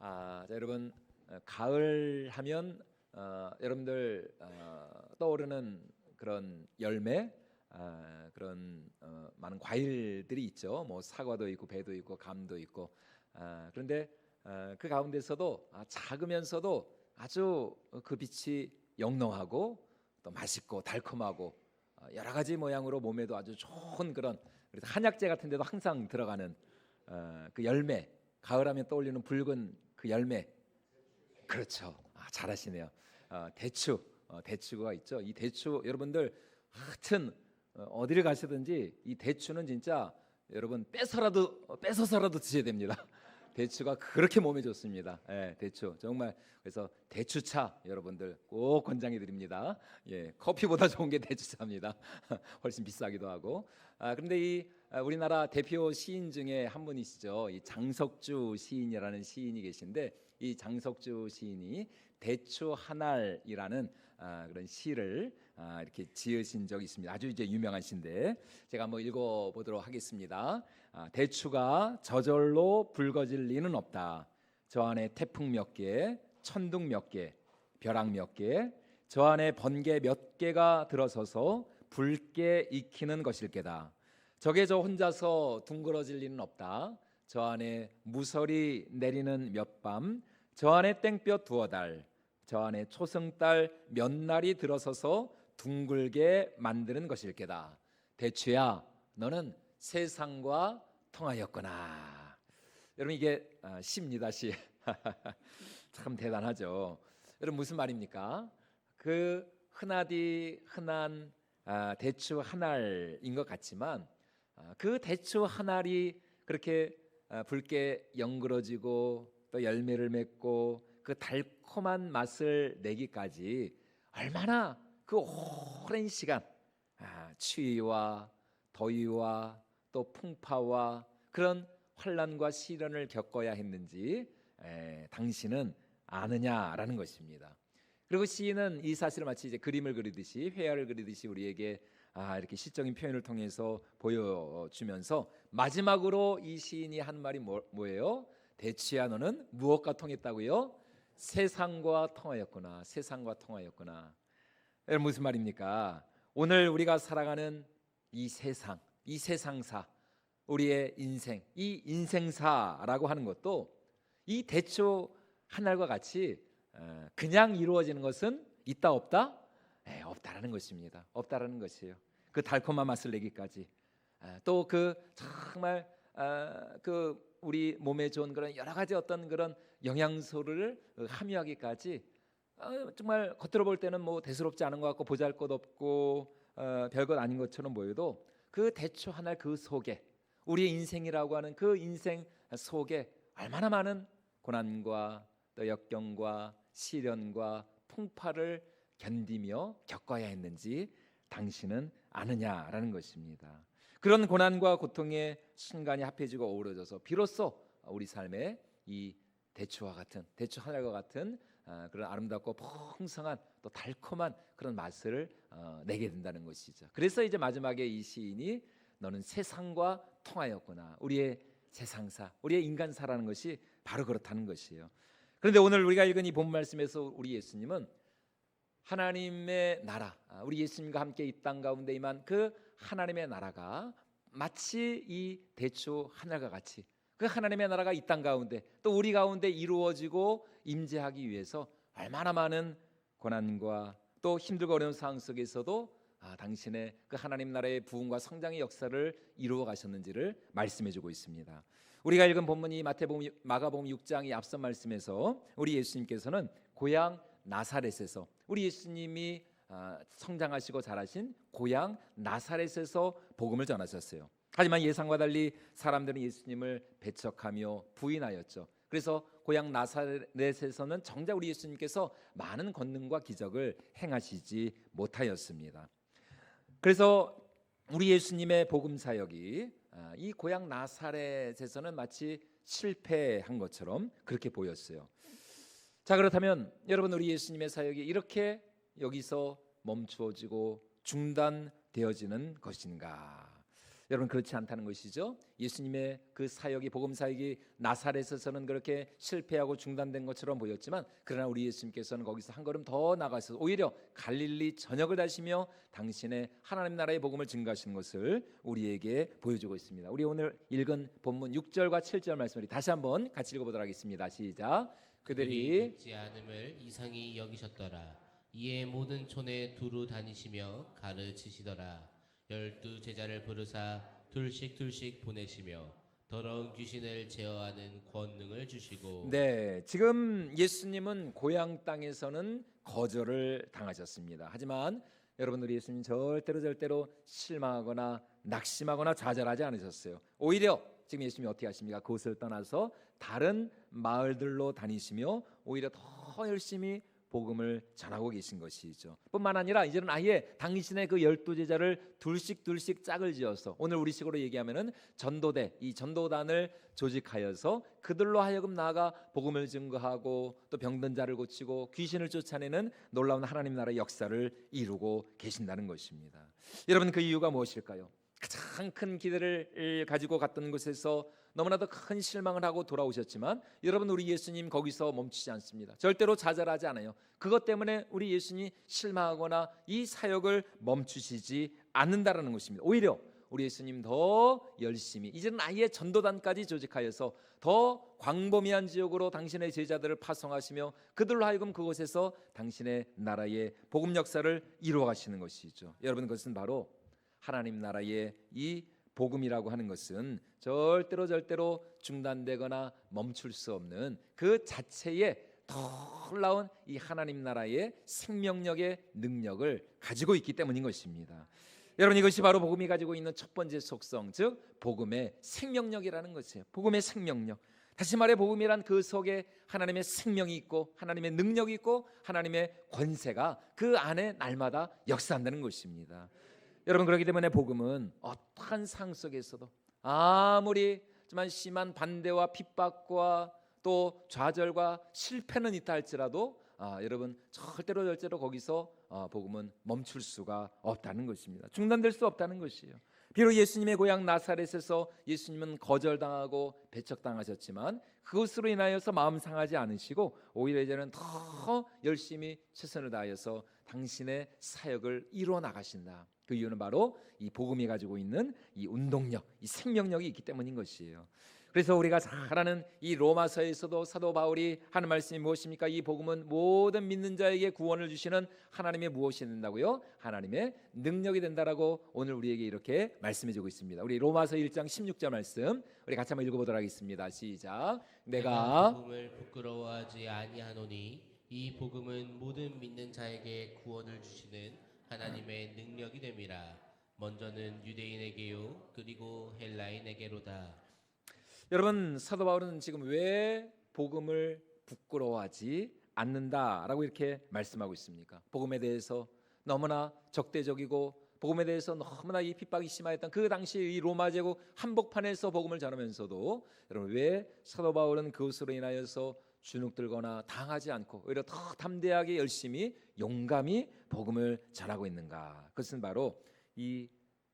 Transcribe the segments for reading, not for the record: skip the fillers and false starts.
자, 여러분, 가을 하면 여러분들 떠오르는 그런 열매, 그런 많은 과일들이 있죠. 뭐 사과도 있고 배도 있고 감도 있고. 그런데 그 가운데서도 작으면서도 아주 그 빛이 영롱하고 또 맛있고 달콤하고 여러 가지 모양으로 몸에도 아주 좋은 그런, 그래서 한약재 같은 데도 항상 들어가는 그 열매, 가을하면 떠올리는 붉은 그 열매. 그렇죠. 잘하시네요. 대추가 있죠. 이 대추 여러분들 하여튼 어디를 가시든지 이 대추는 진짜 여러분 뺏어서라도 드셔야 됩니다. 대추가 그렇게 몸에 좋습니다. 대추 정말. 그래서 대추차 여러분들 꼭 권장해 드립니다. 커피보다 좋은 게 대추차입니다. 훨씬 비싸기도 하고. 그런데 이 우리나라 대표 시인 중에 한 분이시죠. 이 장석주 시인이라는 시인이 계신데, 이 장석주 시인이 대추 한알이라는 그런 시를 이렇게 지으신 적이 있습니다. 아주 이제 유명한 시인데 제가 한번 읽어보도록 하겠습니다. 대추가 저절로 붉어질 리는 없다. 저 안에 태풍 몇 개, 천둥 몇 개, 벼락 몇 개, 저 안에 번개 몇 개가 들어서서 붉게 익히는 것일 게다. 저게 저 혼자서 둥그러질 리는 없다. 저 안에 무설이 내리는 몇 밤, 저 안에 땡볕 두어 달, 저 안에 초승달 몇 날이 들어서서 둥글게 만드는 것일 게다. 대추야, 너는 세상과 통하였구나. 여러분, 이게 시입니다. 시. 참 대단하죠. 여러분, 무슨 말입니까? 그 흔하디 흔한 대추 한 알인 것 같지만, 그 대추 한 알이 그렇게 붉게 영그러지고 또 열매를 맺고 그 달콤한 맛을 내기까지 얼마나 그 오랜 시간, 추위와 더위와 또 풍파와 그런 환난과 시련을 겪어야 했는지 당신은 아느냐라는 것입니다. 그리고 시인은 이 사실을 마치 이제 그림을 그리듯이, 회화를 그리듯이 우리에게 이렇게 시적인 표현을 통해서 보여주면서 마지막으로 이 시인이 한 말이 뭐예요? 대추야, 너는 무엇과 통했다고요? 세상과 통하였구나. 세상과 통하였구나. 여러분, 무슨 말입니까? 오늘 우리가 살아가는 이 세상, 이 세상사, 우리의 인생, 이 인생사라고 하는 것도 이 대추 한 알과 같이 그냥 이루어지는 것은 있다 없다? 없다라는 것입니다. 없다라는 것이에요. 그 달콤한 맛을 내기까지, 또 그 정말 그 우리 몸에 좋은 그런 여러 가지 어떤 그런 영양소를 함유하기까지, 정말 겉으로 볼 때는 뭐 대수롭지 않은 것 같고 보잘것없고 별것 아닌 것처럼 보여도 그 대추 하나 그 속에, 우리의 인생이라고 하는 그 인생 속에 얼마나 많은 고난과 또 역경과 시련과 풍파를 견디며 겪어야 했는지 당신은 아느냐라는 것입니다. 그런 고난과 고통의 순간이 합해지고 어우러져서 비로소 우리 삶에 이 대추와 같은, 대추 하늘과 같은 그런 아름답고 풍성한 또 달콤한 그런 맛을 내게 된다는 것이죠. 그래서 이제 마지막에 이 시인이 너는 세상과 통하였구나. 우리의 세상사, 우리의 인간사라는 것이 바로 그렇다는 것이에요. 그런데 오늘 우리가 읽은 이 본 말씀에서 우리 예수님은 하나님의 나라, 우리 예수님과 함께 이 땅 가운데 임한 그 하나님의 나라가 마치 이 대추 하늘과 같이 그 하나님의 나라가 이 땅 가운데 또 우리 가운데 이루어지고 임재하기 위해서 얼마나 많은 고난과 또 힘들고 어려운 상황 속에서도 당신의 그 하나님 나라의 부흥과 성장의 역사를 이루어 가셨는지를 말씀해 주고 있습니다. 우리가 읽은 본문이 마태복음, 마가복음 6장의 앞선 말씀에서 우리 예수님께서는 고향 나사렛에서, 우리 예수님이 성장하시고 자라신 고향 나사렛에서 복음을 전하셨어요. 하지만 예상과 달리 사람들은 예수님을 배척하며 부인하였죠. 그래서 고향 나사렛에서는 정작 우리 예수님께서 많은 권능과 기적을 행하시지 못하였습니다. 그래서 우리 예수님의 복음 사역이 이 고향 나사렛에서는 마치 실패한 것처럼 그렇게 보였어요. 자, 그렇다면 여러분, 우리 예수님의 사역이 이렇게 여기서 멈추어지고 중단되어지는 것인가? 여러분 그렇지 않다는 것이죠. 예수님의 그 사역이 복음 사역이 나사렛에서는 그렇게 실패하고 중단된 것처럼 보였지만 그러나 우리 예수님께서는 거기서 한 걸음 더 나가서 오히려 갈릴리 전역을 다시며 당신의 하나님 나라의 복음을 증거하시는 것을 우리에게 보여주고 있습니다. 우리 오늘 읽은 본문 6절과 7절 말씀을 다시 한번 같이 읽어보도록 하겠습니다. 시작. 그들이 믿지 않음을 이상히 여기셨더라. 이에 모든 촌에 두루 다니시며 가르치시더라. 12 제자를 부르사 둘씩 보내시며 더러운 귀신을 제어하는 권능을 주시고. 네, 지금 예수님은 고향 땅에서는 거절을 당하셨습니다. 하지만 여러분들 예수님 절대로 실망하거나 낙심하거나 좌절하지 않으셨어요. 오히려 지금 예수님이 어떻게 하십니까? 그곳을 떠나서 다른 마을들로 다니시며 오히려 더 열심히 복음을 전하고 계신 것이죠. 뿐만 아니라 이제는 아예 당신의 그 12제자를 둘씩 짝을 지어서 오늘 우리식으로 얘기하면은 전도대, 이 전도단을 조직하여서 그들로 하여금 나아가 복음을 증거하고 또 병든 자를 고치고 귀신을 쫓아내는 놀라운 하나님 나라의 역사를 이루고 계신다는 것입니다. 여러분 그 이유가 무엇일까요? 가장 큰 기대를 가지고 갔던 곳에서 너무나도 큰 실망을 하고 돌아오셨지만 여러분 우리 예수님 거기서 멈추지 않습니다. 절대로 좌절하지 않아요. 그것 때문에 우리 예수님이 실망하거나 이 사역을 멈추시지 않는다라는 것입니다. 오히려 우리 예수님 더 열심히 이제는 아예 전도단까지 조직하여서 더 광범위한 지역으로 당신의 제자들을 파송하시며 그들로 하여금 그곳에서 당신의 나라의 복음 역사를 이루어 가시는 것이죠. 여러분 그것은 바로 하나님 나라의 이 복음이라고 하는 것은 절대로 중단되거나 멈출 수 없는 그 자체의 놀라운 이 하나님 나라의 생명력의 능력을 가지고 있기 때문인 것입니다. 여러분 이것이 바로 복음이 가지고 있는 첫 번째 속성, 즉 복음의 생명력이라는 것이에요. 복음의 생명력. 다시 말해 복음이란 그 속에 하나님의 생명이 있고 하나님의 능력이 있고 하나님의 권세가 그 안에 날마다 역사한다는 것입니다. 여러분 그렇기 때문에 복음은 어떠한 상황 속에서도 아무리 심한 반대와 핍박과 또 좌절과 실패는 있다 할지라도 여러분 절대로 거기서 복음은 멈출 수가 없다는 것입니다. 중단될 수 없다는 것이에요. 비록 예수님의 고향 나사렛에서 예수님은 거절당하고 배척당하셨지만 그것으로 인하여서 마음 상하지 않으시고 오히려 이제는 더 열심히 최선을 다하여서 당신의 사역을 이루어 나가신다. 그 이유는 바로 이 복음이 가지고 있는 이 운동력, 이 생명력이 있기 때문인 것이에요. 그래서 우리가 잘 아는 이 로마서에서도 사도 바울이 하는 말씀이 무엇입니까? 이 복음은 모든 믿는 자에게 구원을 주시는 하나님의 무엇이 된다고요? 하나님의 능력이 된다라고 오늘 우리에게 이렇게 말씀해주고 있습니다. 우리 로마서 1장 16절 말씀 우리 같이 한번 읽어보도록 하겠습니다. 시작. 내가 복음을 부끄러워하지 아니하노니 이 복음은 모든 믿는 자에게 구원을 주시는 하나님의 능력이 됨이라. 먼저는 유대인에게요 그리고 헬라인에게로다. 여러분 사도 바울은 지금 왜 복음을 부끄러워하지 않는다라고 이렇게 말씀하고 있습니까? 복음에 대해서 너무나 적대적이고 복음에 대해서 너무나 이 핍박이 심하였던 그 당시 이 로마 제국 한복판에서 복음을 전하면서도 여러분 왜 사도 바울은 그것으로 인하여서 주눅들거나 당하지 않고 오히려 더 담대하게 열심히 용감히 복음을 전하고 있는가? 그것은 바로 이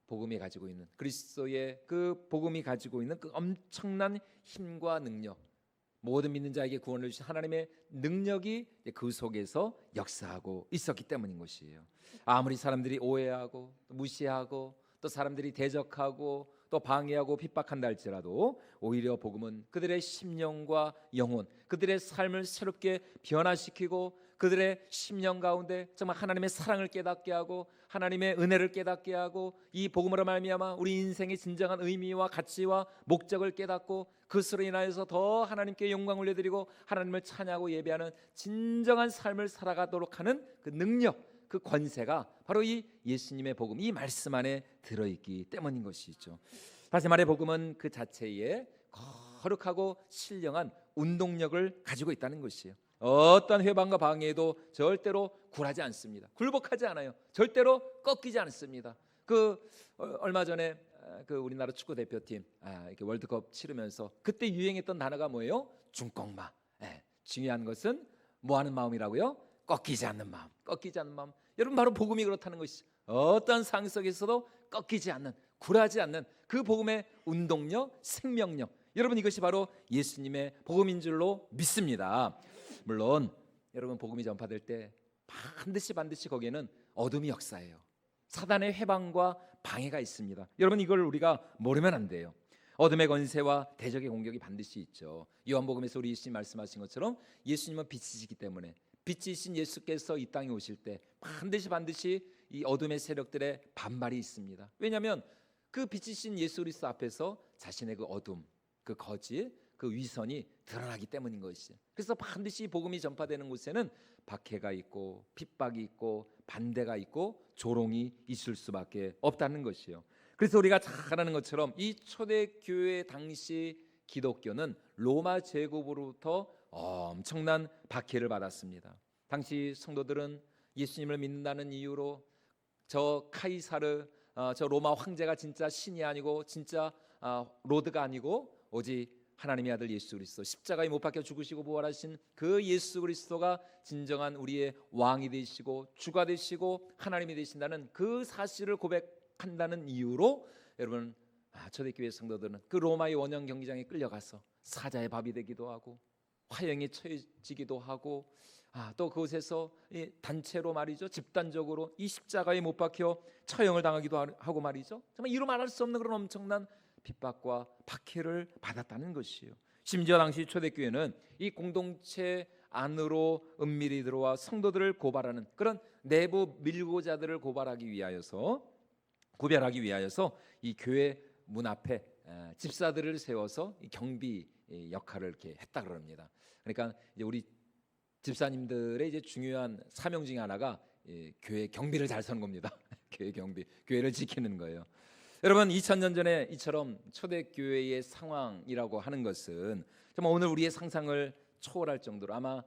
복음이 가지고 있는 그리스도의 그 복음이 가지고 있는 그 엄청난 힘과 능력, 모든 믿는 자에게 구원을 주신 하나님의 능력이 그 속에서 역사하고 있었기 때문인 것이에요. 아무리 사람들이 오해하고 무시하고 또 사람들이 대적하고 또 방해하고 핍박한다 할지라도 오히려 복음은 그들의 심령과 영혼, 그들의 삶을 새롭게 변화시키고 그들의 심령 가운데 정말 하나님의 사랑을 깨닫게 하고 하나님의 은혜를 깨닫게 하고 이 복음으로 말미암아 우리 인생의 진정한 의미와 가치와 목적을 깨닫고 그것으로 인하여서 더 하나님께 영광을 올려드리고 하나님을 찬양하고 예배하는 진정한 삶을 살아가도록 하는 그 능력, 그 권세가 바로 이 예수님의 복음, 이 말씀 안에 들어있기 때문인 것이죠. 다시 말해 복음은 그 자체에 거룩하고 신령한 운동력을 가지고 있다는 것이에요. 어떤 회방과 방해에도 절대로 굴하지 않습니다. 굴복하지 않아요. 절대로 꺾이지 않습니다. 얼마 전에 그 우리나라 축구 대표팀 이렇게 월드컵 치르면서 그때 유행했던 단어가 뭐예요? 중꺾마. 중요한 것은 뭐 하는 마음이라고요? 꺾이지 않는 마음. 꺾이지 않는 마음. 여러분 바로 복음이 그렇다는 것이죠. 어떤 상황 속에서도 꺾이지 않는 굴하지 않는 그 복음의 운동력, 생명력, 여러분 이것이 바로 예수님의 복음인 줄로 믿습니다. 물론 여러분 복음이 전파될 때 반드시 거기에는 어둠이 역사해요. 사단의 해방과 방해가 있습니다. 여러분 이걸 우리가 모르면 안 돼요. 어둠의 권세와 대적의 공격이 반드시 있죠. 요한복음에서 우리 예수님 말씀하신 것처럼 예수님은 빛이시기 때문에 빛이신 예수께서 이 땅에 오실 때 반드시 이 어둠의 세력들의 반발이 있습니다. 왜냐하면 그 빛이신 예수 그리스도 앞에서 자신의 그 어둠, 그 거짓, 그 위선이 드러나기 때문인 것이죠. 그래서 반드시 복음이 전파되는 곳에는 박해가 있고 핍박이 있고 반대가 있고 조롱이 있을 수밖에 없다는 것이요. 그래서 우리가 잘 아는 것처럼 이 초대교회 당시 기독교는 로마 제국으로부터 엄청난 박해를 받았습니다. 당시 성도들은 예수님을 믿는다는 이유로 저 카이사르, 저 로마 황제가 진짜 신이 아니고 진짜 로드가 아니고 오직 하나님의 아들 예수 그리스도, 십자가에 못 박혀 죽으시고 부활하신 그 예수 그리스도가 진정한 우리의 왕이 되시고 주가 되시고 하나님이 되신다는 그 사실을 고백한다는 이유로 여러분 초대교회 성도들은 그 로마의 원형 경기장에 끌려가서 사자의 밥이 되기도 하고 화형에 처해지기도 하고 또 그곳에서 단체로 말이죠, 집단적으로 이 십자가에 못 박혀 처형을 당하기도 하고 말이죠. 정말 이루 말할 수 없는 그런 엄청난 핍박과 박해를 받았다는 것이에요. 심지어 당시 초대교회는 이 공동체 안으로 은밀히 들어와 성도들을 고발하는 그런 내부 밀고자들을 구별하기 위하여서 이 교회 문 앞에 집사들을 세워서 경비 역할을 이렇게 했다 그럽니다. 그러니까 이제 우리 집사님들의 이제 중요한 사명 중에 하나가 교회 경비를 잘 서는 겁니다. 교회 경비, 교회를 지키는 거예요. 여러분 2000년 전에 이처럼 초대교회의 상황이라고 하는 것은 정말 오늘 우리의 상상을 초월할 정도로 아마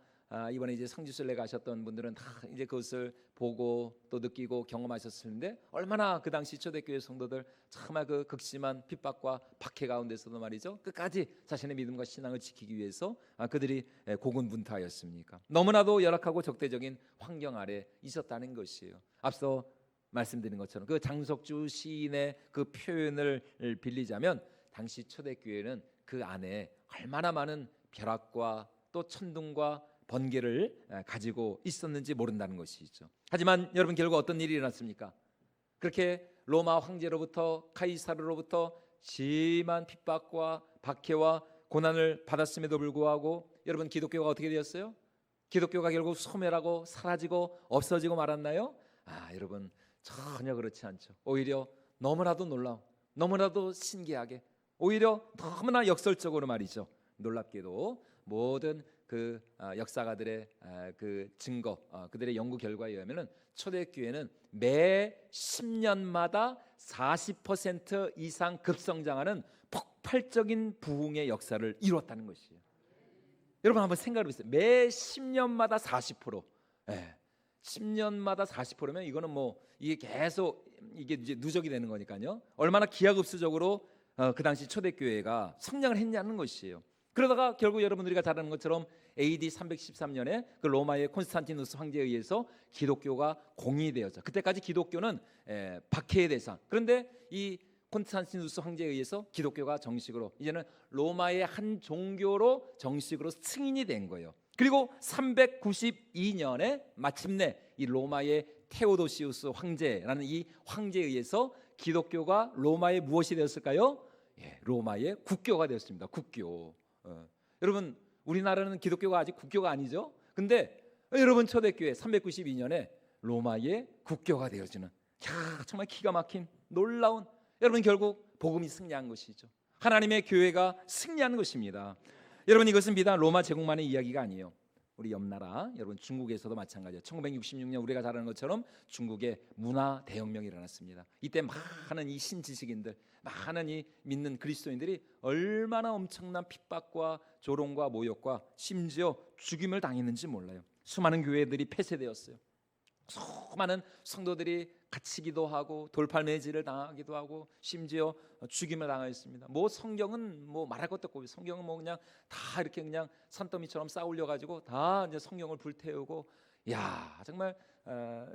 이번에 이제 성지순례 가셨던 분들은 다 이제 그것을 보고 또 느끼고 경험하셨을 텐데 얼마나 그 당시 초대교회 성도들 정말 그 극심한 핍박과 박해 가운데서도 말이죠 끝까지 자신의 믿음과 신앙을 지키기 위해서 그들이 고군분투하였습니까? 너무나도 열악하고 적대적인 환경 아래 있었다는 것이에요. 앞서 말씀드린 것처럼 그 장석주 시인의 그 표현을 빌리자면 당시 초대교회는 그 안에 얼마나 많은 벼락과 또 천둥과 번개를 가지고 있었는지 모른다는 것이죠. 하지만 여러분 결국 어떤 일이 일어났습니까? 그렇게 로마 황제로부터 카이사르로부터 심한 핍박과 박해와 고난을 받았음에도 불구하고 여러분 기독교가 어떻게 되었어요? 기독교가 결국 소멸하고 사라지고 없어지고 말았나요? 여러분 전혀 그렇지 않죠. 오히려 너무나도 놀라운, 너무나도 신기하게, 오히려 너무나 역설적으로 말이죠. 놀랍게도 모든 그 역사가들의 그 증거, 그들의 연구 결과에 의하면은 초대교회는 매 10년마다 40% 이상 급성장하는 폭발적인 부흥의 역사를 이루었다는 것이에요. 여러분 한번 생각해 보세요. 매 10년마다 40%. 10년마다 40%면 이거는 뭐 이게 계속 이게 이제 누적이 되는 거니까요. 얼마나 기하급수적으로 그 당시 초대교회가 성장을 했냐는 것이에요. 그러다가 결국 여러분 우리가 잘 아는 것처럼 AD 313년에 그 로마의 콘스탄티누스 황제에 의해서 기독교가 공의되었죠. 그때까지 기독교는 박해의 대상. 그런데 이 콘스탄티누스 황제에 의해서 기독교가 정식으로 이제는 로마의 한 종교로 정식으로 승인이 된 거예요. 그리고 392년에 마침내 이 로마의 테오도시우스 황제라는 이 황제에 의해서 기독교가 로마의 무엇이 되었을까요? 로마의 국교가 되었습니다. 국교. 여러분 우리나라는 기독교가 아직 국교가 아니죠. 근데 여러분 초대교회 392년에 로마의 국교가 되어지는 정말 기가 막힌 놀라운, 여러분 결국 복음이 승리한 것이죠. 하나님의 교회가 승리한 것입니다. 여러분 이것은 비단 로마 제국만의 이야기가 아니에요. 우리 옆나라 여러분 중국에서도 마찬가지예요. 1966년 우리가 잘 아는 것처럼 중국의 문화 대혁명이 일어났습니다. 이때 많은 이 신지식인들, 많은 이 믿는 그리스도인들이 얼마나 엄청난 핍박과 조롱과 모욕과 심지어 죽임을 당했는지 몰라요. 수많은 교회들이 폐쇄되었어요. 수많은 성도들이 갇히기도 하고 돌팔매질을 당하기도 하고 심지어 죽임을 당하였습니다. 뭐 성경은 뭐 말할 것도 없고 성경은 뭐 그냥 다 이렇게 그냥 산더미처럼 쌓아올려 가지고 다 이제 성경을 불태우고 야, 정말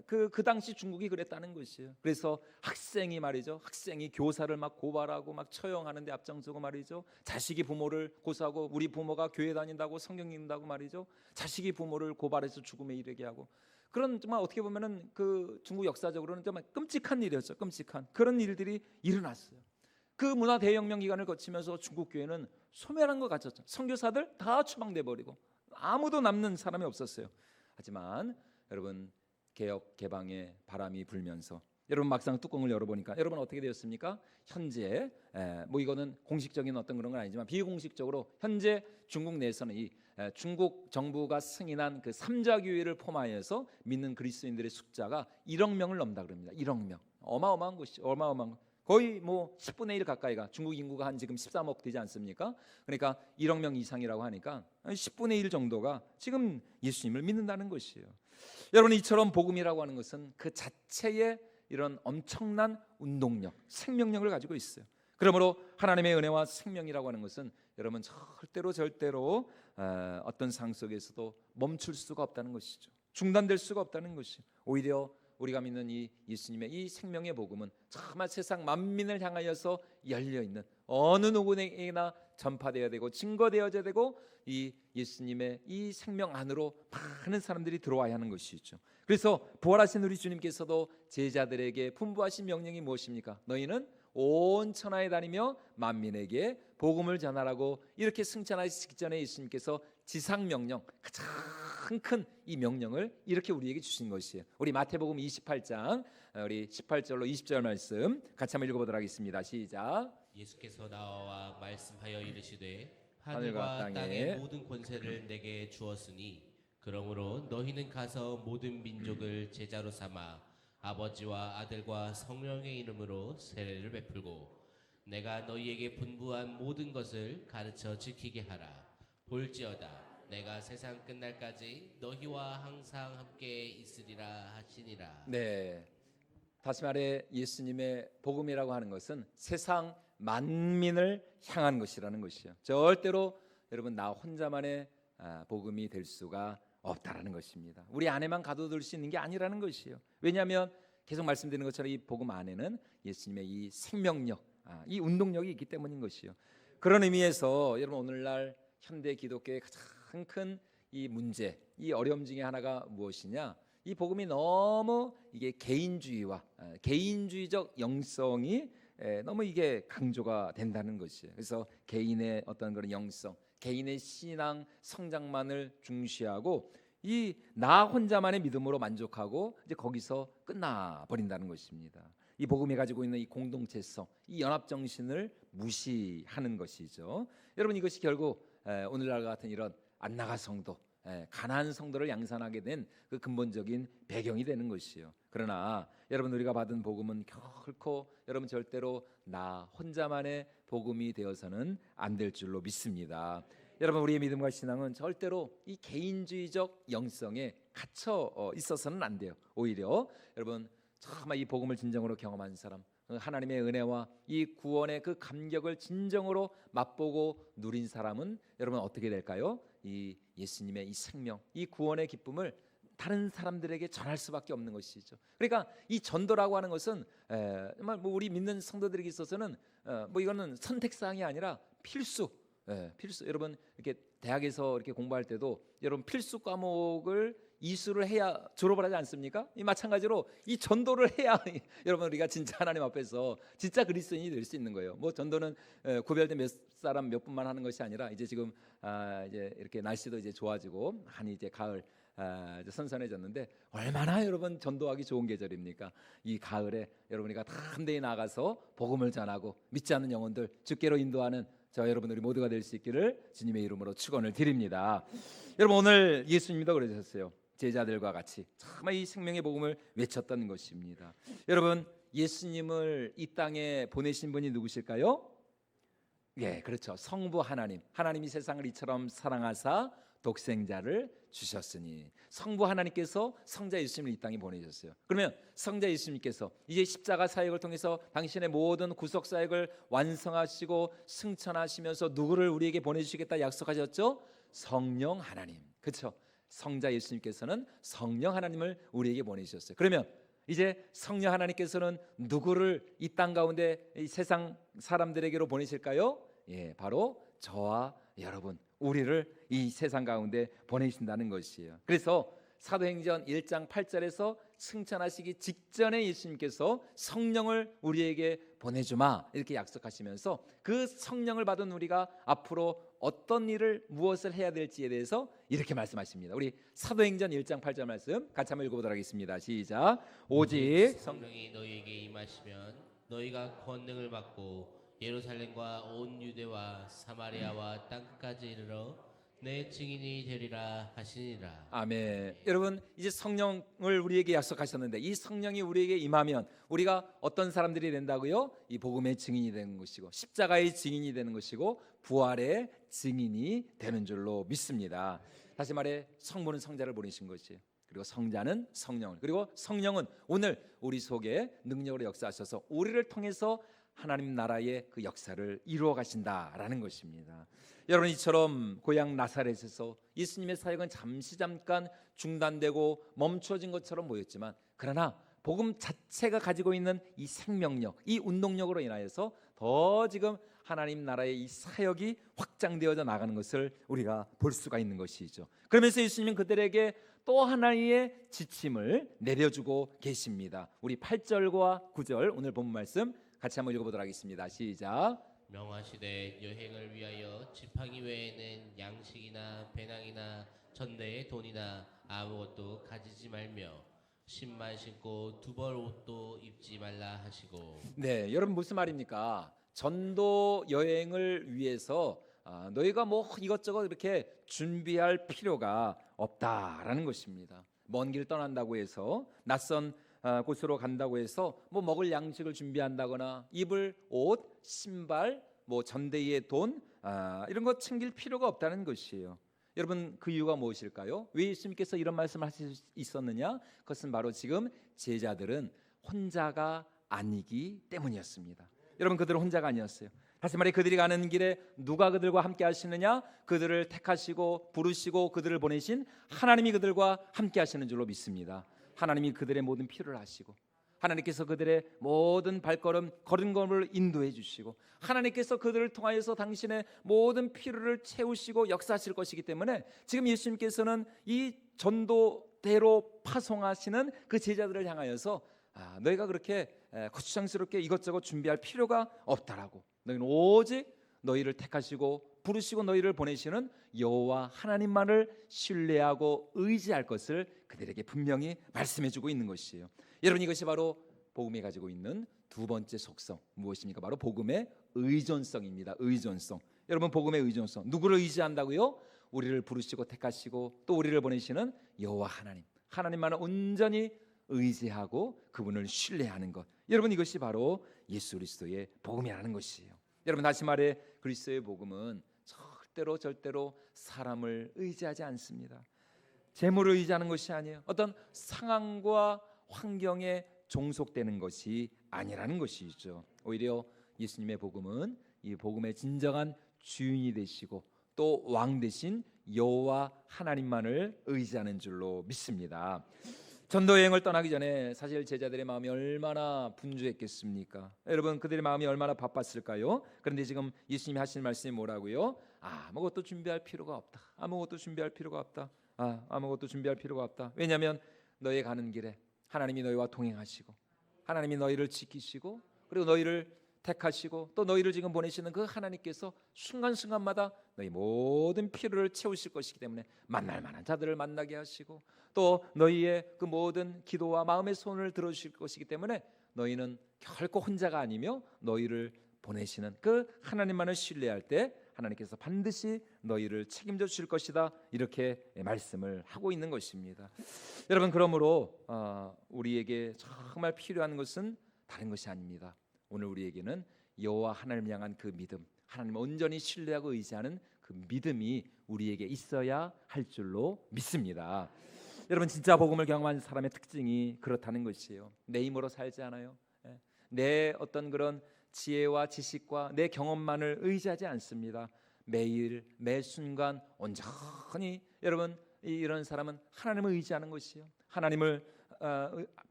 그 당시 중국이 그랬다는 것이에요. 그래서 학생이 말이죠, 학생이 교사를 막 고발하고 막 처형하는데 앞장서고 말이죠, 자식이 부모를 고소하고, 우리 부모가 교회 다닌다고 성경 읽는다고 말이죠, 자식이 부모를 고발해서 죽음에 이르게 하고, 그런 정말 어떻게 보면은 그 중국 역사적으로는 정말 끔찍한 일이었죠. 끔찍한 그런 일들이 일어났어요. 그 문화 대혁명 기간을 거치면서 중국 교회는 소멸한 것 같았죠. 선교사들 다 추방돼 버리고 아무도 남는 사람이 없었어요. 하지만 여러분, 개혁 개방의 바람이 불면서 여러분 막상 뚜껑을 열어보니까 여러분 어떻게 되었습니까? 현재 뭐 이거는 공식적인 어떤 그런 건 아니지만 비공식적으로 현재 중국 내에서는 이 중국 정부가 승인한 그 삼자교회를 포함하여서 믿는 그리스도인들의 숫자가 1억 명을 넘다 그럽니다. 1억 명. 어마어마한 것이 어마어마한 거. 거의 뭐 10분의 1 가까이가, 중국 인구가 한 지금 13억 되지 않습니까? 그러니까 1억 명 이상이라고 하니까 10분의 1 정도가 지금 예수님을 믿는다는 것이에요. 여러분, 이처럼 복음이라고 하는 것은 그 자체의 이런 엄청난 운동력, 생명력을 가지고 있어요. 그러므로 하나님의 은혜와 생명이라고 하는 것은 여러분 절대로 어떤 상황 속에서도 멈출 수가 없다는 것이죠. 중단될 수가 없다는 것이죠. 오히려 우리가 믿는 이 예수님의 이 생명의 복음은 정말 세상 만민을 향하여서 열려있는, 어느 누구에게나 전파되어야 되고 증거되어야 되고, 이 예수님의 이 생명 안으로 많은 사람들이 들어와야 하는 것이죠. 그래서 부활하신 우리 주님께서도 제자들에게 분부하신 명령이 무엇입니까? 너희는 온 천하에 다니며 만민에게 복음을 전하라고 이렇게 승천하시기 전에 예수님께서 지상명령, 가장 큰 이 명령을 이렇게 우리에게 주신 것이에요. 우리 마태복음 28장 우리 18절로 20절 말씀 같이 한번 읽어보도록 하겠습니다. 시작. 예수께서 나와 말씀하여 이르시되 하늘과 하늘과 땅에 땅의 모든 권세를 내게 주었으니 그러므로 너희는 가서 모든 민족을 제자로 삼아 아버지와 아들과 성령의 이름으로 세례를 베풀고 내가 너희에게 분부한 모든 것을 가르쳐 지키게 하라. 볼지어다 내가 세상 끝날까지 너희와 항상 함께 있으리라 하시니라. 네, 다시 말해 예수님의 복음이라고 하는 것은 세상 만민을 향한 것이라는 것이요. 절대로 여러분 나 혼자만의 복음이 될 수가 없다라는 것입니다. 우리 안에만 가둬둘 수 있는 게 아니라는 것이에요. 왜냐하면 계속 말씀드리는 것처럼 이 복음 안에는 예수님의 이 생명력, 이 운동력이 있기 때문인 것이요. 그런 의미에서 여러분 오늘날 현대 기독교의 가장 큰 이 문제, 이 어려움 중에 하나가 무엇이냐? 이 복음이 너무 이게 개인주의와 개인주의적 영성이 너무 이게 강조가 된다는 것이에요. 그래서 개인의 어떤 그런 영성, 개인의 신앙 성장만을 중시하고 이 나 혼자만의 믿음으로 만족하고 이제 거기서 끝나 버린다는 것입니다. 이 복음이 가지고 있는 이 공동체성, 이 연합 정신을 무시하는 것이죠. 여러분, 이것이 결국 오늘날 같은 이런 안나가 성도, 가난한 성도를 양산하게 된 그 근본적인 배경이 되는 것이요. 그러나 여러분, 우리가 받은 복음은 결코 여러분 절대로 나 혼자만의 복음이 되어서는 안 될 줄로 믿습니다. 여러분, 우리의 믿음과 신앙은 절대로 이 개인주의적 영성에 갇혀 있어서는 안 돼요. 오히려 여러분 정말 이 복음을 진정으로 경험한 사람, 하나님의 은혜와 이 구원의 그 감격을 진정으로 맛보고 누린 사람은 여러분 어떻게 될까요? 이 예수님의 이 생명, 이 구원의 기쁨을 다른 사람들에게 전할 수밖에 없는 것이죠. 그러니까 이 전도라고 하는 것은 정말 뭐 우리 믿는 성도들에게 있어서는 뭐 이거는 선택 사항이 아니라 필수. 필수. 여러분 이렇게 대학에서 이렇게 공부할 때도 여러분 필수 과목을 이수를 해야 졸업을 하지 않습니까? 이 마찬가지로 이 전도를 해야 여러분 우리가 진짜 하나님 앞에서 진짜 그리스도인이 될 수 있는 거예요. 뭐 전도는 구별된 몇 사람 몇 분만 하는 것이 아니라 이제 지금 이제 이렇게 날씨도 이제 좋아지고 한 이제 가을 이제 선선해졌는데 얼마나 여러분 전도하기 좋은 계절입니까? 이 가을에 여러분이가 다 함대에 나가서 복음을 전하고 믿지 않는 영혼들 주께로 인도하는 저 여러분 우리 모두가 될 수 있기를 주님의 이름으로 축원을 드립니다. 여러분 오늘 예수님도 그러셨어요. 제자들과 같이 정말 이 생명의 복음을 외쳤던 것입니다. 여러분 예수님을 이 땅에 보내신 분이 누구실까요? 예, 그렇죠. 성부 하나님. 하나님이 세상을 이처럼 사랑하사 독생자를 주셨으니 성부 하나님께서 성자 예수님을 이 땅에 보내셨어요. 그러면 성자 예수님께서 이제 십자가 사역을 통해서 당신의 모든 구속 사역을 완성하시고 승천하시면서 누구를 우리에게 보내주시겠다 약속하셨죠? 성령 하나님. 그렇죠. 성자 예수님께서는 성령 하나님을 우리에게 보내주셨어요. 그러면 이제 성령 하나님께서는 누구를 이 땅 가운데 이 세상 사람들에게로 보내실까요? 예, 바로 저와 여러분, 우리를 이 세상 가운데 보내신다는 것이에요. 그래서 사도행전 1장 8절에서 승천하시기 직전에 예수님께서 성령을 우리에게 보내주마 이렇게 약속하시면서 그 성령을 받은 우리가 앞으로 어떤 일을 무엇을 해야 될지에 대해서 이렇게 말씀하십니다. 우리 사도행전 1장 8절 말씀 같이 한번 읽어보도록 하겠습니다. 시작. 오직 성령이 너희에게 임하시면 너희가 권능을 받고 예루살렘과 온 유대와 사마리아와 땅끝까지 이르러 내 증인이 되리라 하시니라. 아멘. 여러분, 이제 성령을 우리에게 약속하셨는데 이 성령이 우리에게 임하면 우리가 어떤 사람들이 된다고요? 이 복음의 증인이 되는 것이고 십자가의 증인이 되는 것이고 부활의 증인이 되는 줄로 믿습니다. 다시 말해 성부는 성자를 보내신 것이에요. 그리고 성자는 성령을, 그리고 성령은 오늘 우리 속에 능력으로 역사하셔서 우리를 통해서 하나님 나라의 그 역사를 이루어 가신다라는 것입니다. 여러분, 이처럼 고향 나사렛에서 예수님의 사역은 잠깐 중단되고 멈춰진 것처럼 보였지만, 그러나 복음 자체가 가지고 있는 이 생명력, 이 운동력으로 인하여서 더 지금 하나님 나라의 이 사역이 확장되어져 나가는 것을 우리가 볼 수가 있는 것이죠. 그러면서 예수님은 그들에게 또 하나의 지침을 내려주고 계십니다. 우리 8절과 9절 오늘 본 말씀 같이 한번 읽어보도록 하겠습니다. 시작. 명하시되 여행을 위하여 지팡이 외에는 양식이나 배낭이나 전대의 돈이나 아무것도 가지지 말며 신만 신고 두벌 옷도 입지 말라 하시고. 네, 여러분 무슨 말입니까? 전도 여행을 위해서 너희가 뭐 이것저것 이렇게 준비할 필요가 없다라는 것입니다. 먼 길 떠난다고 해서 낯선 곳으로 간다고 해서 뭐 먹을 양식을 준비한다거나 입을 옷, 신발, 뭐 전대의 돈 이런 거 챙길 필요가 없다는 것이에요. 여러분, 그 이유가 무엇일까요? 왜 예수님께서 이런 말씀을 하실 수 있었느냐? 그것은 바로 지금 제자들은 혼자가 아니기 때문이었습니다. 여러분, 그들은 혼자가 아니었어요. 다시 말해 그들이 가는 길에 누가 그들과 함께 하시느냐? 그들을 택하시고 부르시고 그들을 보내신 하나님이 그들과 함께 하시는 줄로 믿습니다. 하나님이 그들의 모든 필요를 아시고 하나님께서 그들의 모든 발걸음 걸음걸음을 인도해 주시고 하나님께서 그들을 통하여서 당신의 모든 필요를 채우시고 역사하실 것이기 때문에 지금 예수님께서는 이 전도대로 파송하시는 그 제자들을 향하여서 너희가 그렇게 거추장스럽게 이것저것 준비할 필요가 없다라고, 너희는 오직 너희를 택하시고 부르시고 너희를 보내시는 여호와 하나님만을 신뢰하고 의지할 것을 그들에게 분명히 말씀해주고 있는 것이에요. 여러분, 이것이 바로 복음이 가지고 있는 두 번째 속성 무엇입니까? 바로 복음의 의존성입니다. 의존성. 여러분, 복음의 의존성, 누구를 의지한다고요? 우리를 부르시고 택하시고 또 우리를 보내시는 여호와 하나님만을 온전히 의지하고 그분을 신뢰하는 것. 여러분, 이것이 바로 예수 그리스도의 복음이라는 것이에요. 여러분, 다시 말해 그리스도의 복음은 절대로 사람을 의지하지 않습니다. 재물을 의지하는 것이 아니에요. 어떤 상황과 환경에 종속되는 것이 아니라는 것이죠. 오히려 예수님의 복음은 이 복음의 진정한 주인이 되시고 또 왕 되신 여호와 하나님만을 의지하는 줄로 믿습니다. 전도 여행을 떠나기 전에 사실 제자들의 마음이 얼마나 분주했겠습니까? 여러분, 그들의 마음이 얼마나 바빴을까요? 그런데 지금 예수님이 하시는 말씀이 뭐라고요? 아무것도 준비할 필요가 없다. 아무것도 준비할 필요가 없다. 아무것도 준비할 필요가 없다. 왜냐하면 너희 가는 길에 하나님이 너희와 동행하시고 하나님이 너희를 지키시고 그리고 너희를 택하시고 또 너희를 지금 보내시는 그 하나님께서 순간순간마다 너희 모든 필요를 채우실 것이기 때문에 만날 만한 자들을 만나게 하시고 또 너희의 그 모든 기도와 마음의 소원을 들어주실 것이기 때문에 너희는 결코 혼자가 아니며 너희를 보내시는 그 하나님만을 신뢰할 때 하나님께서 반드시 너희를 책임져 주실 것이다, 이렇게 말씀을 하고 있는 것입니다. 여러분, 그러므로 우리에게 정말 필요한 것은 다른 것이 아닙니다. 오늘 우리에게는 여호와 하나님을 향한 그 믿음, 하나님을 온전히 신뢰하고 의지하는 그 믿음이 우리에게 있어야 할 줄로 믿습니다. 여러분, 진짜 복음을 경험한 사람의 특징이 그렇다는 것이에요. 내 힘으로 살지 않아요. 내 어떤 그런 지혜와 지식과 내 경험만을 의지하지 않습니다. 매일 매 순간 온전히 여러분 이런 사람은 하나님을 의지하는 것이요. 하나님을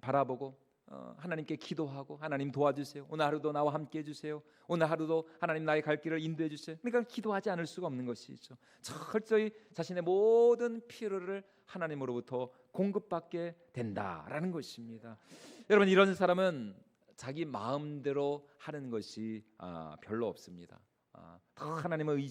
바라보고 하나님께 기도하고 하나님 도와주세요. 오늘 하루도 나와 함께 해주세요. 오늘 하루도 하나님 나의 갈 길을 인도해 주세요. 그러니까 기도하지 않을 수가 없는 것이죠. 철저히 자신의 모든 필요를 하나님으로부터 공급받게 된다라는 것입니다. 여러분 이런 사람은 자기 마음대로 하는 것이 별로 없습니다. 더 하나님을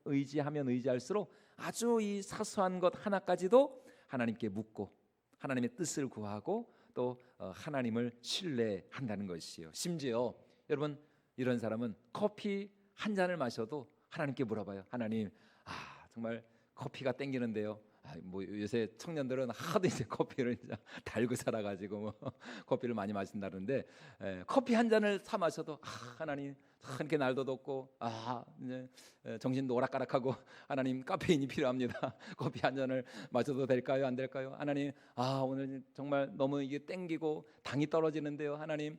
의지하면 의지할수록 아주 이 사소한 것 하나까지도 하나님께 묻고 하나님의 뜻을 구하고 또 하나님을 신뢰한다는 것이요. 심지어 여러분 이런 사람은 커피 한 잔을 마셔도 하나님께 물어봐요. 하나님, 정말 커피가 땡기는데요. 뭐 요새 청년들은 하도 이제 커피를 이제 달고 살아가지고 뭐 커피를 많이 마신다는데 커피 한 잔을 사 마셔도 하나님 이렇게 날도 덥고 이제 정신도 오락가락하고 하나님 카페인이 필요합니다. 커피 한 잔을 마셔도 될까요? 안 될까요? 하나님 오늘 정말 너무 이게 땡기고 당이 떨어지는데요. 하나님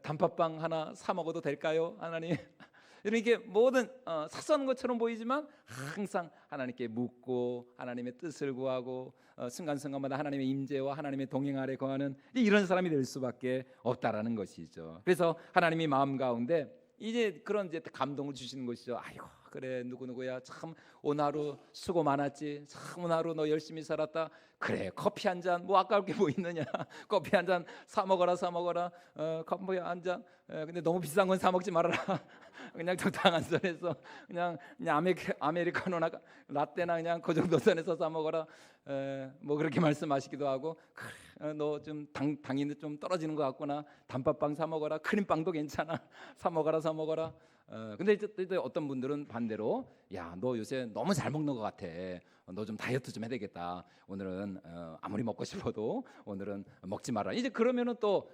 단팥빵 하나 사 먹어도 될까요? 하나님 이렇게 모든 사소한 것처럼 보이지만 항상 하나님께 묻고 하나님의 뜻을 구하고 순간순간마다 하나님의 임재와 하나님의 동행 아래 거하는 이런 사람이 될 수밖에 없다라는 것이죠. 그래서 하나님이 마음 가운데 이제 그런 이제 감동을 주시는 것이죠. 아이고 그래 누구누구야 참 오늘 하루 수고 많았지. 참 오늘 하루 너 열심히 살았다. 그래 커피 한 잔 뭐 아까울 게 뭐 있느냐. 커피 한 잔 사 먹어라 커피 한 잔 근데 너무 비싼 건 사 먹지 말아라. 그냥 적당한 선에서 그냥 아메리카노나 라떼나 그냥 그 정도 선에서 사 먹어라. 뭐 그렇게 말씀하시기도 하고 너 좀 당이 좀 떨어지는 것 같구나. 단팥빵 사 먹어라. 크림빵도 괜찮아. 사 먹어라. 근데 이제 어떤 분들은 반대로 야 너 요새 너무 잘 먹는 것 같아. 너 좀 다이어트 좀 해야 되겠다. 오늘은 아무리 먹고 싶어도 오늘은 먹지 마라. 이제 그러면은 또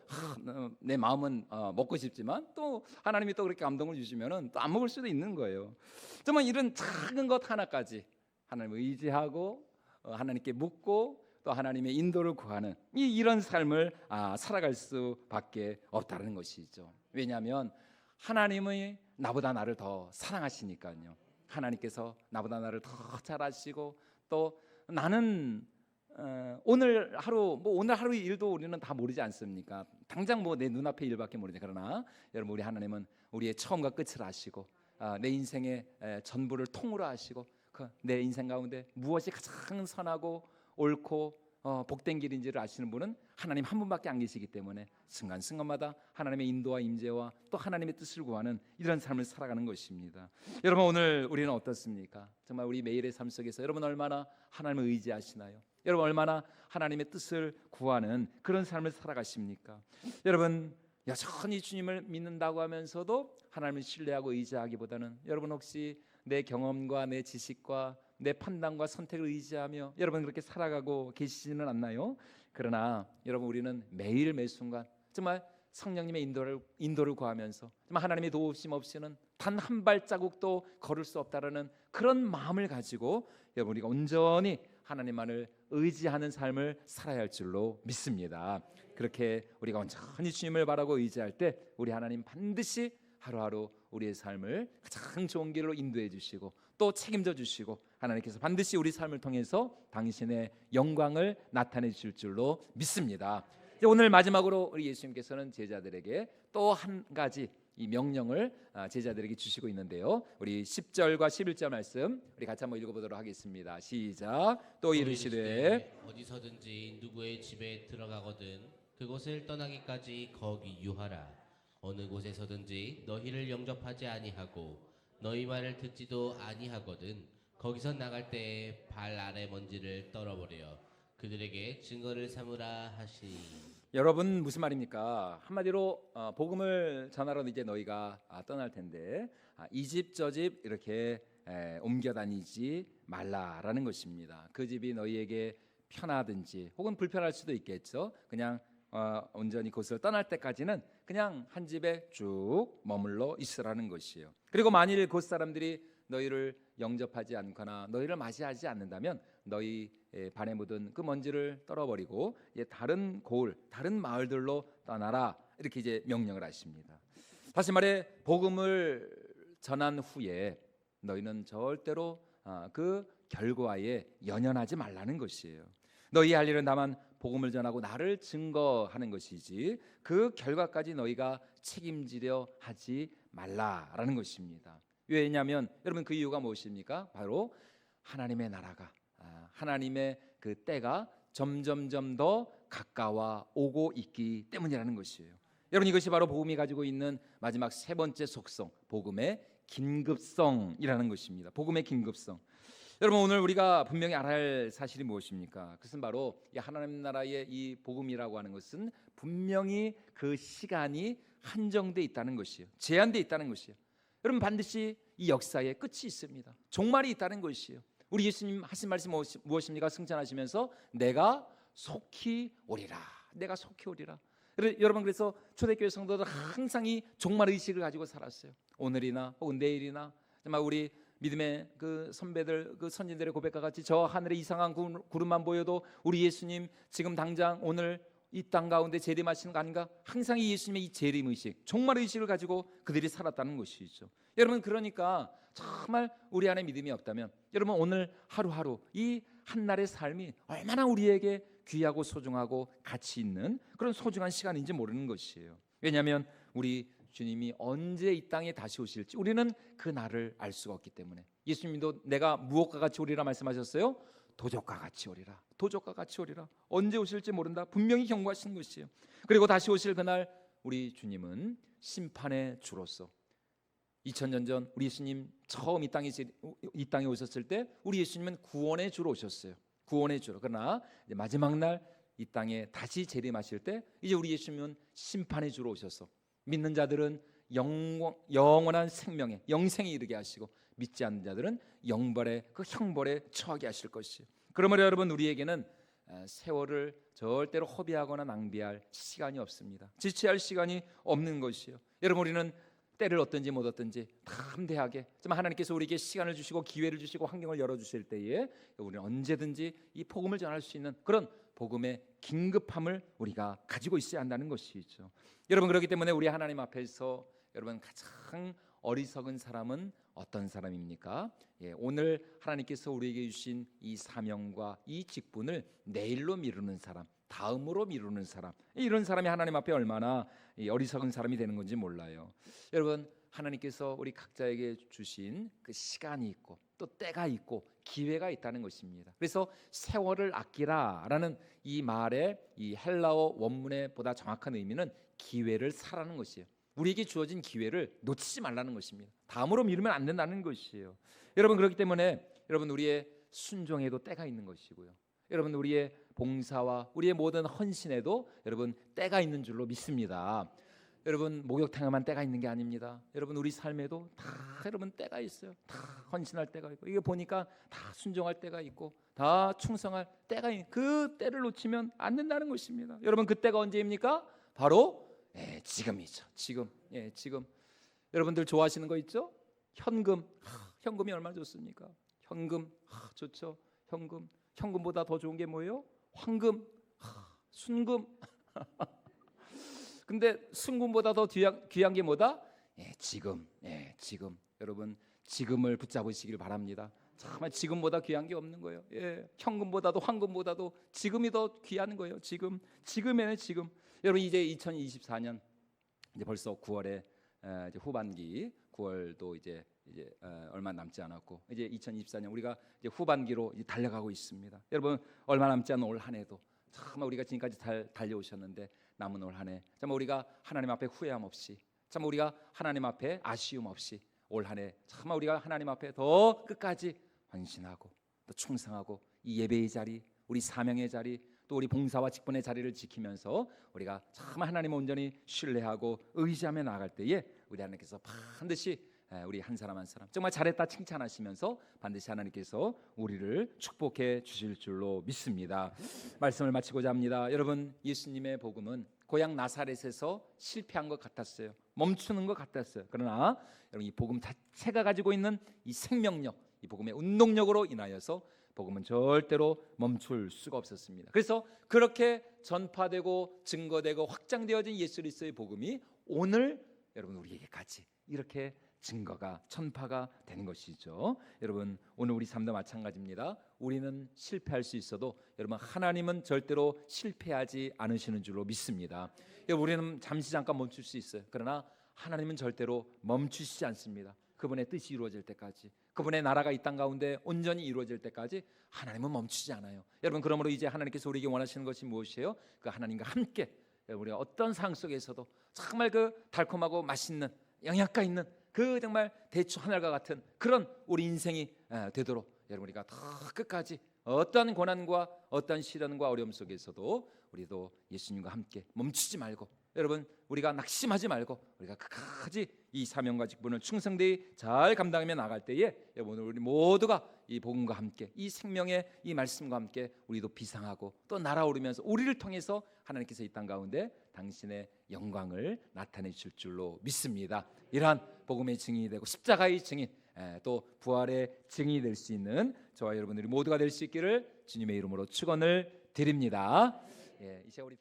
내 마음은 먹고 싶지만 또 하나님이 또 그렇게 감동을 주시면은 또 안 먹을 수도 있는 거예요. 정말 이런 작은 것 하나까지 하나님을 의지하고 하나님께 묻고 또 하나님의 인도를 구하는 이런 삶을 살아갈 수밖에 없다는 것이죠. 왜냐하면 하나님이 나보다 나를 더 사랑하시니까요. 하나님께서 나보다 나를 더 잘 아시고 또 나는 오늘 하루 일도 우리는 다 모르지 않습니까? 당장 뭐 내 눈앞의 일밖에 모르지. 그러나 여러분 우리 하나님은 우리의 처음과 끝을 아시고 내 인생의 전부를 통으로 아시고 내 인생 가운데 무엇이 가장 선하고 옳고 복된 길인지를 아시는 분은 하나님 한 분밖에 안 계시기 때문에 순간순간마다 하나님의 인도와 임재와 또 하나님의 뜻을 구하는 이런 삶을 살아가는 것입니다. 여러분 오늘 우리는 어떻습니까? 정말 우리 매일의 삶 속에서 여러분 얼마나 하나님을 의지하시나요? 여러분 얼마나 하나님의 뜻을 구하는 그런 삶을 살아가십니까? 여러분 여전히 주님을 믿는다고 하면서도 하나님을 신뢰하고 의지하기보다는 여러분 혹시 내 경험과 내 지식과 내 판단과 선택을 의지하며 여러분 그렇게 살아가고 계시지는 않나요? 그러나 여러분 우리는 매일 매순간 정말 성령님의 인도를 구하면서 정말 하나님의 도우심 없이는 단 한 발자국도 걸을 수 없다라는 그런 마음을 가지고 여러분 우리가 온전히 하나님만을 의지하는 삶을 살아야 할 줄로 믿습니다. 그렇게 우리가 온전히 주님을 바라고 의지할 때 우리 하나님 반드시 하루하루 우리의 삶을 가장 좋은 길로 인도해 주시고 또 책임져 주시고 하나님께서 반드시 우리 삶을 통해서 당신의 영광을 나타내 주실 줄로 믿습니다. 오늘 마지막으로 우리 예수님께서는 제자들에게 또 한 가지 이 명령을 제자들에게 주시고 있는데요. 우리 10절과 11절 말씀 우리 같이 한번 읽어보도록 하겠습니다. 시작. 또 이르시되 어디서든지 누구의 집에 들어가거든 그곳을 떠나기까지 거기 유하라. 어느 곳에서든지 너희를 영접하지 아니하고 너희 말을 듣지도 아니하거든 거기서 나갈 때에 발 아래 먼지를 떨어버려 그들에게 증거를 삼으라 하시니. 여러분 무슨 말입니까? 한마디로 복음을 전하러 이제 너희가 떠날 텐데 이 집 저 집 이렇게 옮겨 다니지 말라라는 것입니다. 그 집이 너희에게 편하든지 혹은 불편할 수도 있겠죠. 그냥 온전히 그곳을 떠날 때까지는 그냥 한 집에 쭉 머물러 있으라는 것이에요. 그리고 만일 그 사람들이 너희를 영접하지 않거나 너희를 맞이하지 않는다면 너희 발에 묻은 그 먼지를 떨어버리고 다른 고을, 다른 마을들로 떠나라 이렇게 이제 명령을 하십니다. 다시 말해 복음을 전한 후에 너희는 절대로 그 결과에 연연하지 말라는 것이에요. 너희 할 일은 다만 복음을 전하고 나를 증거하는 것이지 그 결과까지 너희가 책임지려 하지 말라라는 것입니다. 왜냐하면 여러분 그 이유가 무엇입니까? 바로 하나님의 나라가 하나님의 그 때가 점점점 더 가까워 오고 있기 때문이라는 것이에요. 여러분 이것이 바로 복음이 가지고 있는 마지막 세 번째 속성, 복음의 긴급성이라는 것입니다. 복음의 긴급성. 여러분 오늘 우리가 분명히 알아야 할 사실이 무엇입니까? 그것은 바로 이 하나님 나라의 이 복음이라고 하는 것은 분명히 그 시간이 한정돼 있다는 것이에요. 제한돼 있다는 것이에요. 여러분 반드시 이 역사에 끝이 있습니다. 종말이 있다는 것이에요. 우리 예수님 하신 말씀 무엇입니까? 승천하시면서 내가 속히 오리라. 내가 속히 오리라. 여러분 그래서 초대교회 성도들 항상 이 종말 의식을 가지고 살았어요. 오늘이나 혹은 내일이나 정말 우리 믿음의 그 선배들, 그 선진들의 고백과 같이 저 하늘에 이상한 구름만 보여도 우리 예수님 지금 당장 오늘 이 땅 가운데 재림하시는 거 아닌가? 항상 이 예수님의 이 재림 의식, 종말 의식을 가지고 그들이 살았다는 것이죠. 여러분 그러니까 정말 우리 안에 믿음이 없다면 여러분 오늘 하루하루 이 한날의 삶이 얼마나 우리에게 귀하고 소중하고 가치 있는 그런 소중한 시간인지 모르는 것이에요. 왜냐하면 우리 주님이 언제 이 땅에 다시 오실지 우리는 그 날을 알 수가 없기 때문에 예수님도 내가 무엇과 같이 오리라 말씀하셨어요? 도적과 같이 오리라. 도적과 같이 오리라. 언제 오실지 모른다. 분명히 경고하신 것이에요. 그리고 다시 오실 그날 우리 주님은 심판의 주로서 2000년 전 우리 예수님 처음 이 땅에 오셨을 때 우리 예수님은 구원의 주로 오셨어요. 구원의 주로. 그러나 이제 마지막 날 이 땅에 다시 재림하실 때 이제 우리 예수님은 심판의 주로 오셔서 믿는 자들은 영원한 생명에 영생에 이르게 하시고 믿지 않는 자들은 영벌의 그 형벌에 처하게 하실 것이에요. 그러므로 여러분 우리에게는 세월을 절대로 허비하거나 낭비할 시간이 없습니다. 지체할 시간이 없는 것이에요. 여러분 우리는 때를 얻든지 못 얻든지 담대하게 정말 하나님께서 우리에게 시간을 주시고 기회를 주시고 환경을 열어주실 때에 우리는 언제든지 이 복음을 전할 수 있는 그런 복음의 긴급함을 우리가 가지고 있어야 한다는 것이죠. 여러분 그렇기 때문에 우리 하나님 앞에서 여러분 가장 어리석은 사람은 어떤 사람입니까? 오늘 하나님께서 우리에게 주신 이 사명과 이 직분을 내일로 미루는 사람, 다음으로 미루는 사람, 이런 사람이 하나님 앞에 얼마나 어리석은 사람이 되는 건지 몰라요. 여러분 하나님께서 우리 각자에게 주신 그 시간이 있고 또 때가 있고 기회가 있다는 것입니다. 그래서 세월을 아끼라라는 이 말의 이 헬라어 원문의 보다 정확한 의미는 기회를 사라는 것이에요. 우리에게 주어진 기회를 놓치지 말라는 것입니다. 다음으로 미루면 안 된다는 것이에요. 여러분 그렇기 때문에 여러분 우리의 순종에도 때가 있는 것이고요. 여러분 우리의 봉사와 우리의 모든 헌신에도 여러분 때가 있는 줄로 믿습니다. 여러분 목욕탕에만 때가 있는 게 아닙니다. 여러분 우리 삶에도 다 여러분 때가 있어요. 다 헌신할 때가 있고 이게 보니까 다 순종할 때가 있고 다 충성할 때가 있는 그 때를 놓치면 안 된다는 것입니다. 여러분 그 때가 언제입니까? 바로 지금이죠. 지금 여러분들 좋아하시는 거 있죠? 현금. 현금이 얼마나 좋습니까? 현금 좋죠. 현금보다 더 좋은 게 뭐예요? 황금, 순금. 근데 순금보다 더 귀한 게 뭐다? 지금. 여러분 지금을 붙잡으시길 바랍니다. 정말 지금보다 귀한 게 없는 거예요. 현금보다도 황금보다도 지금이 더 귀한 거예요. 지금에는 지금. 여러분 이제 2024년 이제 벌써 9월에 이제 후반기 9월도 이제 얼마 남지 않았고 이제 2024년 우리가 이제 후반기로 이제 달려가고 있습니다. 여러분 얼마 남지 않은 올 한 해도 정말 우리가 지금까지 달려오셨는데 남은 올 한 해 정말 우리가 하나님 앞에 후회함 없이 정말 우리가 하나님 앞에 아쉬움 없이 올 한 해 정말 우리가 하나님 앞에 더 끝까지 헌신하고 또 충성하고 이 예배의 자리, 우리 사명의 자리, 또 우리 봉사와 직분의 자리를 지키면서 우리가 정말 하나님을 온전히 신뢰하고 의지하며 나아갈 때에 우리 하나님께서 반드시 우리 한 사람 한 사람 정말 잘했다 칭찬하시면서 반드시 하나님께서 우리를 축복해 주실 줄로 믿습니다. 말씀을 마치고자 합니다. 여러분 예수님의 복음은 고향 나사렛에서 실패한 것 같았어요. 멈추는 것 같았어요. 그러나 여러분 이 복음 자체가 가지고 있는 이 생명력, 이 복음의 운동력으로 인하여서 복음은 절대로 멈출 수가 없었습니다. 그래서 그렇게 전파되고 증거되고 확장되어진 예수 그리스도의 복음이 오늘 여러분 우리에게까지 이렇게 증거가 전파가 되는 것이죠. 여러분 오늘 우리 삶도 마찬가지입니다. 우리는 실패할 수 있어도 여러분 하나님은 절대로 실패하지 않으시는 줄로 믿습니다. 우리는 잠깐 멈출 수 있어요. 그러나 하나님은 절대로 멈추시지 않습니다. 그분의 뜻이 이루어질 때까지, 그분의 나라가 이 땅 가운데 온전히 이루어질 때까지 하나님은 멈추지 않아요. 여러분 그러므로 이제 하나님께서 우리에게 원하시는 것이 무엇이에요? 그 하나님과 함께 우리가 어떤 상황 속에서도 정말 그 달콤하고 맛있는 영양가 있는 그 정말 대추 하늘과 같은 그런 우리 인생이 되도록 여러분 우리가 더 끝까지 어떤 고난과 어떤 시련과 어려움 속에서도 우리도 예수님과 함께 멈추지 말고 여러분 우리가 낙심하지 말고 우리가 끝까지 이 사명과 직분을 충성되이 잘 감당하며 나갈 때에 여러분 우리 모두가 이 복음과 함께 이 생명의 이 말씀과 함께 우리도 비상하고 또 날아오르면서 우리를 통해서 하나님께서 이 땅 가운데 당신의 영광을 나타내 주실 줄로 믿습니다. 이러한 복음의 증인이 되고 십자가의 증인 또 부활의 증인이 될 수 있는 저와 여러분들이 모두가 될 수 있기를 주님의 이름으로 축원을 드립니다. 이 시간 우리